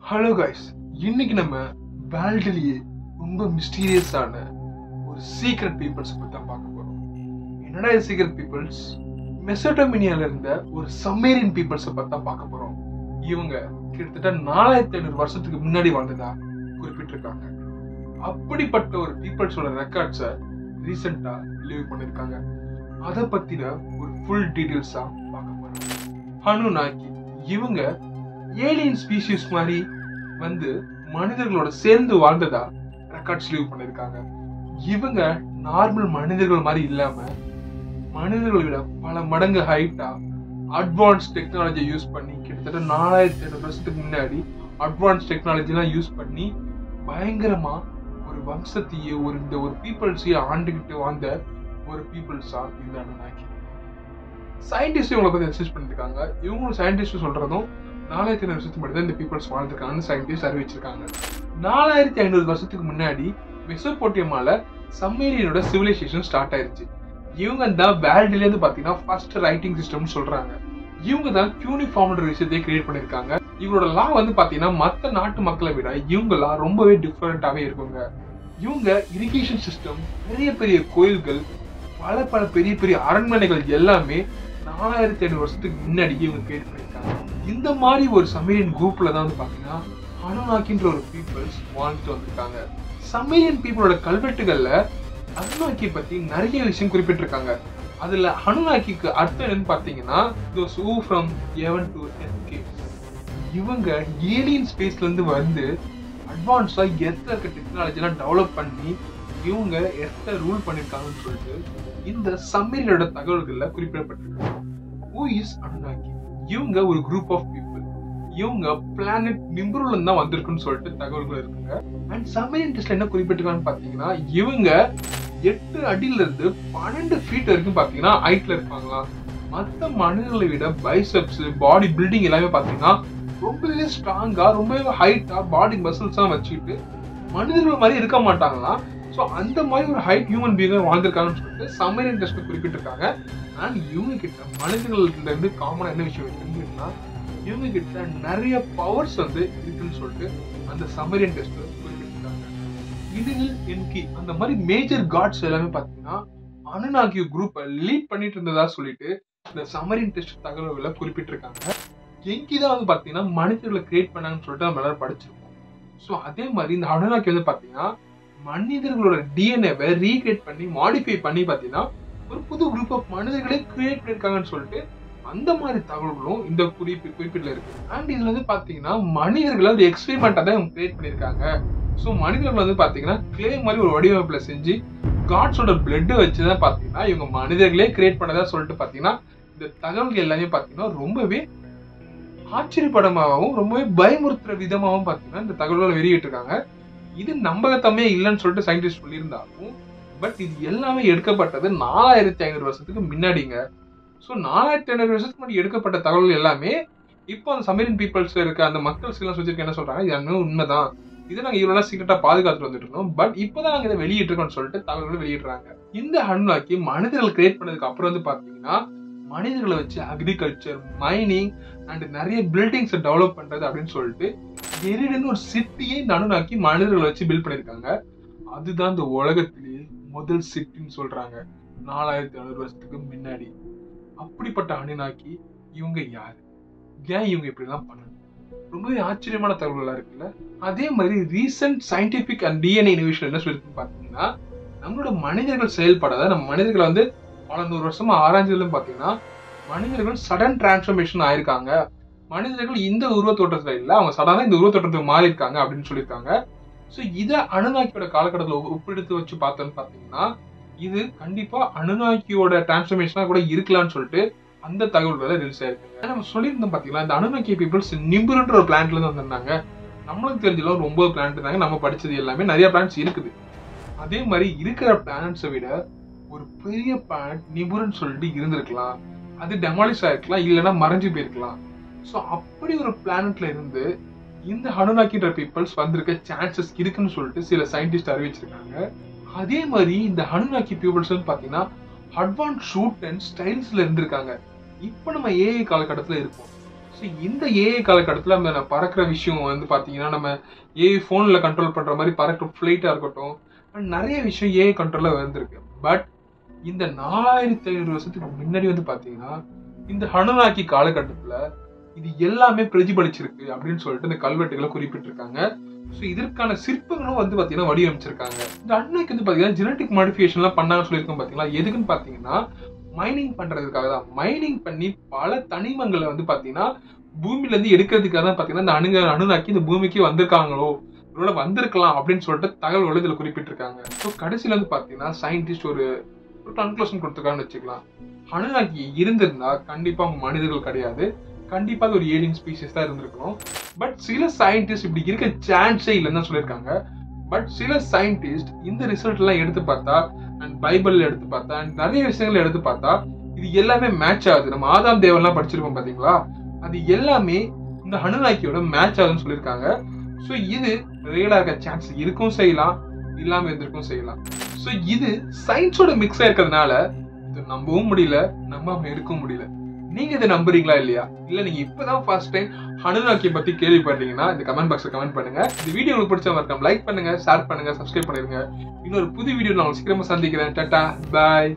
Hello guys, இன்னைக்கு நம்ம வேர்ல்டுலயே ரொம்ப மிஸ்டீரியஸான ஒரு சீக்ரெட் பீப்புள்ஸ் பத்தி தான் பார்க்க போறோம். என்னடா இது சீக்ரெட் பீப்புள்ஸ்? மெசோடோமினியால இருந்த ஒரு சம்மேரியன் பீப்புள்ஸை பத்தி தான் பார்க்க போறோம். இவங்க கிட்டத்தட்ட 4500 வருஷத்துக்கு முன்னாடி வாழ்ந்ததா குறிப்பிட்டிருக்காங்க. அப்படிப்பட்ட ஒரு பீப்புள்ஸோட ரெக்கார்ட்ஸை ரீசெண்டா ரிலீவ் பண்ணிருக்காங்க. அதை பத்தின ஒரு ஃபுல் டீடைல்ஸா பார்க்க போறோம். அனுநாக்கி இவங்க ஏலியன் ஸ்பீஷிஸ் மாதிரி வந்து மனிதர்களோட சேர்ந்து வாழ்ந்ததா ரெக்கார்ட்ஸ் லீவ் பண்ணிருக்காங்க. இவங்க நார்மல் மனிதர்கள் மாதிரி இல்லாம மனிதர்களை விட பல மடங்கு ஹைட்டா அட்வான்ஸ் டெக்னாலஜி யூஸ் பண்ணி கிட்டத்தட்ட 4500 வருஷத்துக்கு முன்னாடி அட்வான்ஸ் டெக்னாலஜி எல்லாம் யூஸ் பண்ணி பயங்கரமா ஒரு வம்சத்தையே ஒரு பீப்புள்ஸையே ஆண்டுகிட்டு வாழ்ந்த ஒரு பீப்புள்ஸா இந்த அனுநாக்கி. சயின்டிஸ்ட் இவங்களை பத்தி ரிசர்ச் பண்ணிருக்காங்க. இவங்களும் சயின்டிஸ்ட் சொல்றதும் 4500 வருஷத்துக்கு முன்னாடி தான் இந்த பீப்புள்ஸ் வாழ்ந்துருக்காங்கன்னு சயின்டிஸ்ட் அறிவிச்சிருக்காங்க. 4500 வருஷத்துக்கு முன்னாடி மெசோபோட்டேமியால சம்மேரியனோட சிவிலைசேஷன் ஸ்டார்ட் ஆயிருச்சு. இவங்க தான் வேர்ல்டுல இருந்து பாத்தீங்கன்னா ஃபர்ஸ்ட் ரைட்டிங் சிஸ்டம்னு சொல்றாங்க. இவங்க தான் கியூனிஃபார்ம்ன்ற விஷயத்தையே கிரியேட் பண்ணிருக்காங்க. இவங்களோட லா வந்து பாத்தீங்கன்னா மத்த நாட்டு மக்களை விட இவங்க லா ரொம்பவே டிஃபரெண்டாவே இருக்குங்க. இவங்க இரிகேஷன் சிஸ்டம், பெரிய பெரிய கோயில்கள், பல பெரிய பெரிய அரண்மனைகள் எல்லாமே 4500 வருஷத்துக்கு முன்னாடி இவங்க கிரியேட் பண்ணிருக்காங்க. இந்த மாதிரி ஒரு சம்மேரியன் குரூப்ல தான் வந்து பாத்தீங்கன்னா அனுநாக்கின்ற ஒரு பீப்புள்ஸ் வாழ்ந்துட்டு வந்திருக்காங்க. சம்மேரியன் பீப்புளோட கல்வெட்டுகள்ல அனுநாக்கி பத்தி நிறைய விஷயம் குறிப்பிட்டிருக்காங்க. அதுல அனுநாக்கிக்கு அர்த்தம் என்னன்னு பாத்தீங்கன்னா those who from heaven to escape. இவங்க ஏலியன் ஸ்பேஸ்ல இருந்து வந்து அட்வான்ஸா எர்த்ல இருக்க டெக்னாலஜி எல்லாம் டெவலப் பண்ணி இவங்க எர்த்த ரூல் பண்ணிருக்காங்கன்னு சொல்லிட்டு இந்த சம்மேரியனோட தகவல்கள்ல குறிப்பிடப்பட்டிருக்கு. Who is அனுநாக்கி? இவங்க ஒரு குரூப் ஆஃப் பீப்புள். இவங்க பிளானட் நிம்புருல தான் வந்திருக்குன்னு சொல்லிட்டு தகவல்கள் இருக்குங்க. அண்ட் சம்மேரியன் டெஸ்ட்ல என்ன குறிப்பிட்டிருக்கான்னு பாத்தீங்கன்னா இவங்க 8 அடியில இருந்து 12 ஃபீட் வரைக்கும் பாத்தீங்கன்னா ஹைட்ல இருப்பாங்களாம். மத்த மனிதர்களை விட பைசெப்ஸ், பாடி பில்டிங் எல்லாமே பாத்தீங்கன்னா ரொம்பவே ஸ்ட்ராங்கா, ரொம்பவே ஹைட்டா பாடி மசில்ஸ் எல்லாம் வச்சுக்கிட்டு மனிதர்கள் மாதிரி இருக்க மாட்டாங்களாம். ஸோ அந்த மாதிரி ஒரு ஹைட் ஹியூமன் பீயிங் வாழ்ந்திருக்காங்கன்னு சொல்லிட்டு சம்மேரியன் டெஸ்ட்ல குறிப்பிட்டிருக்காங்க. அண்ட் இவங்க கிட்ட மனிதர்கள்ல இருந்து காமனா என்ன விஷயம் இருக்குன்னா இவங்க கிட்ட நிறைய பவர்ஸ் வந்து இருக்குன்னு சொல்லிட்டு அந்த சம்மேரியன் டெஸ்ட்ல குறிப்பிட்டிருக்காங்க. இதில் என்கி அந்த மாதிரி மேஜர் காட்ஸ் எல்லாமே பாத்தீங்கன்னா அனுநாக்கி குரூப்பை லீட் பண்ணிட்டு இருந்ததா சொல்லிட்டு இந்த சம்மேரியன் டெஸ்ட் தகவல்களை குறிப்பிட்டிருக்காங்க. என்கி தான் வந்து பாத்தீங்கன்னா மனிதர்களை கிரியேட் பண்ணாங்கன்னு சொல்லிட்டு நம்ம எல்லாரும் படிச்சிருக்கோம். ஸோ அதே மாதிரி இந்த அனுநாக்கி வந்து பாத்தீங்கன்னா மனிதர்களோட டிஎன்ஏவை ரீக்ரியேட் பண்ணி மாடிஃபை பண்ணி பாத்தீங்கன்னா ஒரு புது குரூப் ஆஃப் மனிதர்களே கிரியேட் பண்ணிருக்காங்கன்னு சொல்லிட்டு அந்த மாதிரி தகவல்களும் இந்த குறிப்பிட்டுல இருக்கு. அண்ட் இதுல வந்து பாத்தீங்கன்னா மனிதர்களை ஒரு எக்ஸ்பெரிமெண்டா தான் கிரியேட் பண்ணிருக்காங்க. ஸோ மனிதர்கள் வந்து பாத்தீங்கன்னா கிளே மாதிரி ஒரு வடிவமைப்புல செஞ்சு காட்ஸோட பிளட் வச்சுதான் பாத்தீங்கன்னா இவங்க மனிதர்களே கிரியேட் பண்ணதா சொல்லிட்டு பாத்தீங்கன்னா இந்த தகவல்கள் எல்லாமே பாத்தீங்கன்னா ரொம்பவே ஆச்சரியப்படமாகவும் ரொம்பவே பயமுறுத்துற விதமாகவும் பாத்தீங்கன்னா இந்த தகவல்களை வெளியிட்டு இருக்காங்க. இது நம்பகத்தமே இல்லைன்னு சொல்லிட்டு சயின்டிஸ்ட் சொல்லியிருந்தாலும் பட் இது எல்லாமே எடுக்கப்பட்டது 4500 வருஷத்துக்கு முன்னாடிங்க. ஸோ 4500 வருஷத்துக்கு முன்னாடி எடுக்கப்பட்ட தகவல்கள் எல்லாமே இப்போ அந்த சம்மேரியன் பீப்புள்ஸ் இருக்க அந்த மக்கள்ஸ் எல்லாம் சொல்லியிருக்க என்ன சொல்றாங்க, இது எல்லாமே உண்மைதான், இதை நாங்கள் இவ்வளவு சீக்கிரட்டா பாதுகாத்துட்டு வந்துட்டு இருந்தோம், பட் இப்போதான் நாங்கள் இதை வெளியிட்டிருக்கோம்னு சொல்லிட்டு தகவல்கள் வெளியிடுறாங்க. இந்த அனுநாக்கி மனிதர்கள் கிரியேட் பண்ணதுக்கு அப்புறம் வந்து பாத்தீங்கன்னா மனிதர்களை வச்சு அக்ரிகல்ச்சர், மைனிங் அண்ட் நிறைய பில்டிங்ஸ் டெவலப் பண்றது அப்படின்னு சொல்லிட்டு எரிடன்னு ஒரு சிட்டியே இந்த அனுநாக்கி மனிதர்களை வச்சு பில்ட் பண்ணிருக்காங்க. அதுதான் இந்த உலகத்திலேயே முதல் சிட்டின்னு சொல்றாங்க 4500 வருஷத்துக்கு முன்னாடி. அப்படிப்பட்ட அனுநாக்கி இவங்க யாரு, ஏன் இவங்க இப்படி எல்லாம் பண்ணணும், ரொம்பவே ஆச்சரியமான தகவல்களா இருக்குல்ல. அதே மாதிரி recent scientific and DNA innovation என்ன சொல்லிருக்குன்னு பாத்தீங்கன்னா நம்மளோட மனிதர்கள் செயல்படாத நம்ம மனிதர்களை வந்து பல 100 வருஷமா ஆராய்ஞ்சதுல பாத்தீங்கன்னா மனிதர்கள் சடன் டிரான்ஸ்ஃபர்மேஷன் ஆயிருக்காங்க. மனிதர்கள் இந்த உருவ தோற்றத்துல இல்ல, அவங்க சடனா இந்த உருவ தோற்றத்துக்கு மாறி இருக்காங்க அப்படின்னு சொல்லியிருக்காங்க. ஸோ இதை அனுநாக்கியோட காலகட்டத்தில் ஒப்பிடுத்து வச்சு பார்த்தோன்னு பாத்தீங்கன்னா இது கண்டிப்பா அனுநாக்கியோட டிரான்ஸ்ஃபர்மேஷனா கூட இருக்கலாம்னு சொல்லிட்டு அந்த தகவல்களை ரிலீஸ் ஆயிருக்கு. நம்ம சொல்லியிருந்தோம் பாத்தீங்களா, இந்த அனுநாக்கி பீப்புள்ஸ் நிம்புருன்ற ஒரு பிளான்ட்ல இருந்து வந்திருந்தாங்க. நம்மளுக்கு தெரிஞ்சலாம் ரொம்ப பிளான்ட் இருந்தாங்க, நம்ம படிச்சது எல்லாமே நிறைய பிளான்ட்ஸ் இருக்குது. அதே மாதிரி இருக்கிற பிளானட்ஸை விட ஒரு பெரிய பிளானட் நிபுரன் சொல்லிட்டு இருந்திருக்கலாம், அது டெமாலிஷ் ஆயிருக்கலாம், இல்லைன்னா மறைஞ்சு போயிருக்கலாம். ஸோ அப்படி ஒரு பிளானட்ல இருந்து இந்த அனுநாக்கின்ற பீப்புள்ஸ் வந்திருக்க சான்சஸ் இருக்குன்னு சொல்லிட்டு சில சயின்டிஸ்ட் அறிவிச்சிருக்காங்க. அதே மாதிரி இந்த அனுநாக்கி பீப்புள்ஸ் பாத்தீங்கன்னா அட்வான்ஸ் ஷூட் அண்ட் ஸ்டைல்ஸ்ல இருந்திருக்காங்க. இப்ப நம்ம ஏஐ காலகட்டத்துல இருக்கோம். இந்த ஏஐ காலகட்டத்தில் நம்ம பறக்கிற விஷயம் வந்து பார்த்தீங்கன்னா நம்ம ஏஐ ஃபோனில் கண்ட்ரோல் பண்ணுற மாதிரி பறக்கிற ஃப்ளைட்டாக இருக்கட்டும், நிறைய விஷயம் ஏஐ கண்ட்ரோலில் வந்திருக்கு. பட் இந்த 4500 வருஷத்துக்கு முன்னாடி வந்து பார்த்தீங்கன்னா இந்த ஹனுனாக்கி காலகட்டத்தில் இது எல்லாமே பிரதிபலிச்சிருக்கு அப்படின்னு சொல்லிட்டு இந்த கல்வெட்டுகளை குறிப்பிட்டிருக்காங்க. ஸோ இதற்கான சிற்பங்களும் வந்து பார்த்தீங்கன்னா வடிவமைச்சிருக்காங்க. இந்த அன்னைக்கு வந்து பார்த்தீங்கன்னா ஜெனட்டிக் மாடிஃபிகேஷன்லாம் பண்ணாங்கன்னு சொல்லியிருக்கோம் பார்த்தீங்களா. எதுக்குன்னு பார்த்தீங்கன்னா மைனிங் பண்றதுக்காக தான். மைனிங் பண்ணி பல தனிமங்களை வந்து பார்த்தீங்கன்னா பூமியில இருந்து எடுக்கிறதுக்காக தான் பார்த்தீங்கன்னா இந்த அணுனாக்கி இந்த பூமிக்கு வந்திருக்காங்களோ ஒருவேளை வந்திருக்கலாம் அப்படின்னு சொல்லிட்டு தகவல்கள் இதில் குறிப்பிட்டிருக்காங்க. ஸோ கடைசியில் வந்து பார்த்தீங்கன்னா சயின்டிஸ்ட் ஒரு கன்க்ளூஷன் கொடுத்துருக்காங்கன்னு வச்சுக்கலாம். அணுனாக்கி இருந்திருந்தா கண்டிப்பா அவங்க மனிதர்கள் கிடையாது, கண்டிப்பா அது ஒரு ஏலியன் ஸ்பீசிஸ் தான் இருந்திருக்கணும். பட் சில சயின்டிஸ்ட் இப்படி இருக்க சான்ஸே இல்லைன்னு தான் சொல்லியிருக்காங்க. பட் சில சயின்டிஸ்ட் இந்த ரிசல்ட் எல்லாம் எடுத்து பார்த்தா அண்ட் பைபிள் எடுத்து பார்த்தா அண்ட் நிறைய விஷயங்கள் எடுத்து பார்த்தா இது எல்லாமே மேட்ச் ஆகுது. நம்ம ஆதாம் தேவன்லாம் படிச்சிருக்கோம் பாத்தீங்களா, அது எல்லாமே இந்த அணுனாக்கியோட மேட்ச் ஆகுதுன்னு சொல்லியிருக்காங்க. ஸோ இது ரியலா இருக்க சான்ஸ் இருக்கும் செய்யலாம், இல்லாம இருந்திருக்கும் செய்யலாம். ஸோ இது சயின்ஸோட மிக்ஸ் ஆயிருக்கிறதுனால இது நம்பவும் முடியல, நம்பாம இருக்கவும் முடியல. நீங்க இதை நம்புறீங்களா இல்லையா? இல்ல நீங்க இப்பதான் ஃபர்ஸ்ட் டைம் அணுனாக்கியை பத்தி கேள்விப்படுறீங்கன்னா இந்த கமெண்ட் பாக்ஸ்ல கமெண்ட் பண்ணுங்க. இந்த வீடியோ உங்களுக்கு பிடிச்ச மறக்காம லைக் பண்ணுங்க, ஷேர் பண்ணுங்க, சப்ஸ்கிரைப் பண்ணிருங்க. இன்னொரு புது வீடியோ நான் உங்களுக்கு சீக்கிரமா சந்திக்கிறேன். டாடா, பாய்.